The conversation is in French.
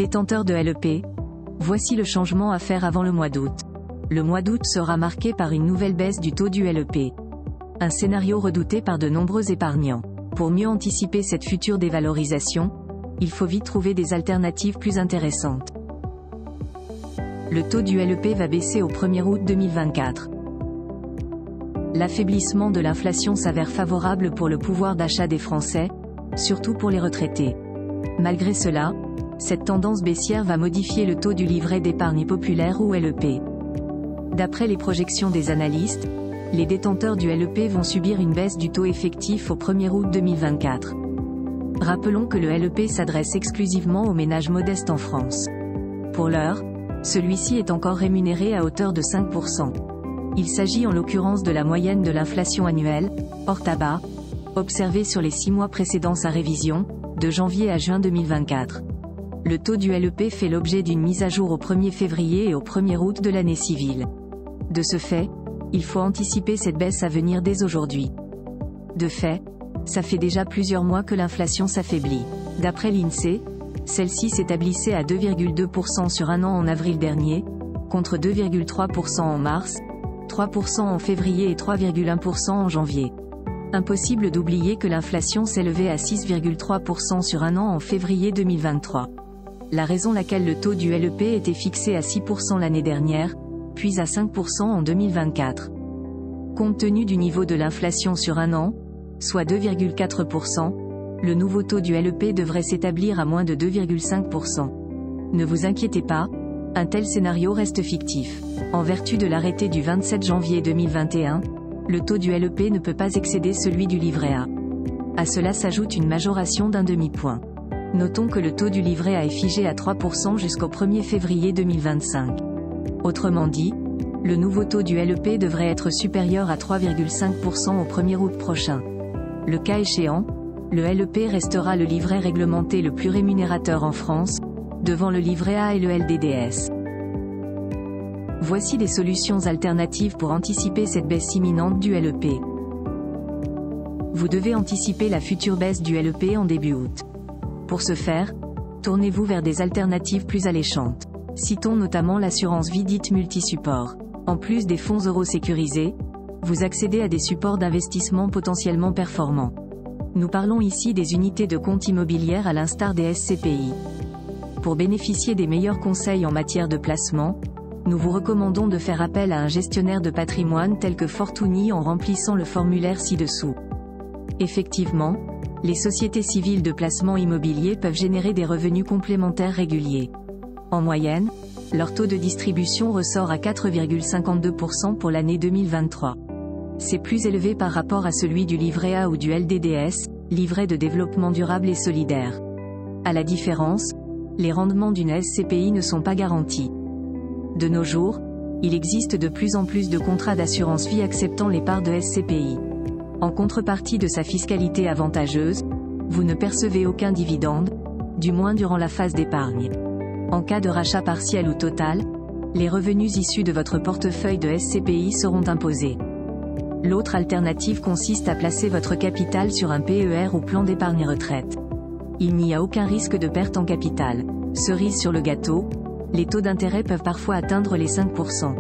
Détenteurs de LEP, voici le changement à faire avant le mois d'août. Le mois d'août sera marqué par une nouvelle baisse du taux du LEP. Un scénario redouté par de nombreux épargnants. Pour mieux anticiper cette future dévalorisation, il faut vite trouver des alternatives plus intéressantes. Le taux du LEP va baisser au 1er août 2024. L'affaiblissement de l'inflation s'avère favorable pour le pouvoir d'achat des Français, surtout pour les retraités. Malgré cela, cette tendance baissière va modifier le taux du livret d'épargne populaire ou LEP. D'après les projections des analystes, les détenteurs du LEP vont subir une baisse du taux effectif au 1er août 2024. Rappelons que le LEP s'adresse exclusivement aux ménages modestes en France. Pour l'heure, celui-ci est encore rémunéré à hauteur de 5%. Il s'agit en l'occurrence de la moyenne de l'inflation annuelle, hors tabac, observée sur les 6 mois précédant sa révision, de janvier à juin 2024. Le taux du LEP fait l'objet d'une mise à jour au 1er février et au 1er août de l'année civile. De ce fait, il faut anticiper cette baisse à venir dès aujourd'hui. De fait, ça fait déjà plusieurs mois que l'inflation s'affaiblit. D'après l'INSEE, celle-ci s'établissait à 2,2% sur un an en avril dernier, contre 2,3% en mars, 3% en février et 3,1% en janvier. Impossible d'oublier que l'inflation s'est levée à 6,3% sur un an en février 2023. La raison laquelle le taux du LEP était fixé à 6% l'année dernière, puis à 5% en 2024. Compte tenu du niveau de l'inflation sur un an, soit 2,4%, le nouveau taux du LEP devrait s'établir à moins de 2,5%. Ne vous inquiétez pas, un tel scénario reste fictif. En vertu de l'arrêté du 27 janvier 2021, le taux du LEP ne peut pas excéder celui du livret A. À cela s'ajoute une majoration d'un demi-point. Notons que le taux du livret A est figé à 3% jusqu'au 1er février 2025. Autrement dit, le nouveau taux du LEP devrait être supérieur à 3,5% au 1er août prochain. Le cas échéant, le LEP restera le livret réglementé le plus rémunérateur en France, devant le livret A et le LDDS. Voici des solutions alternatives pour anticiper cette baisse imminente du LEP. Vous devez anticiper la future baisse du LEP en début août. Pour ce faire, tournez-vous vers des alternatives plus alléchantes. Citons notamment l'assurance vie dite multi-support. En plus des fonds euros sécurisés, vous accédez à des supports d'investissement potentiellement performants. Nous parlons ici des unités de compte immobilières à l'instar des SCPI. Pour bénéficier des meilleurs conseils en matière de placement, nous vous recommandons de faire appel à un gestionnaire de patrimoine tel que Fortuny en remplissant le formulaire ci-dessous. Effectivement, les sociétés civiles de placement immobilier peuvent générer des revenus complémentaires réguliers. En moyenne, leur taux de distribution ressort à 4,52% pour l'année 2023. C'est plus élevé par rapport à celui du livret A ou du LDDS, livret de développement durable et solidaire. À la différence, les rendements d'une SCPI ne sont pas garantis. De nos jours, il existe de plus en plus de contrats d'assurance vie acceptant les parts de SCPI. En contrepartie de sa fiscalité avantageuse, vous ne percevez aucun dividende, du moins durant la phase d'épargne. En cas de rachat partiel ou total, les revenus issus de votre portefeuille de SCPI seront imposés. L'autre alternative consiste à placer votre capital sur un PER ou plan d'épargne retraite. Il n'y a aucun risque de perte en capital. Cerise sur le gâteau, les taux d'intérêt peuvent parfois atteindre les 5%.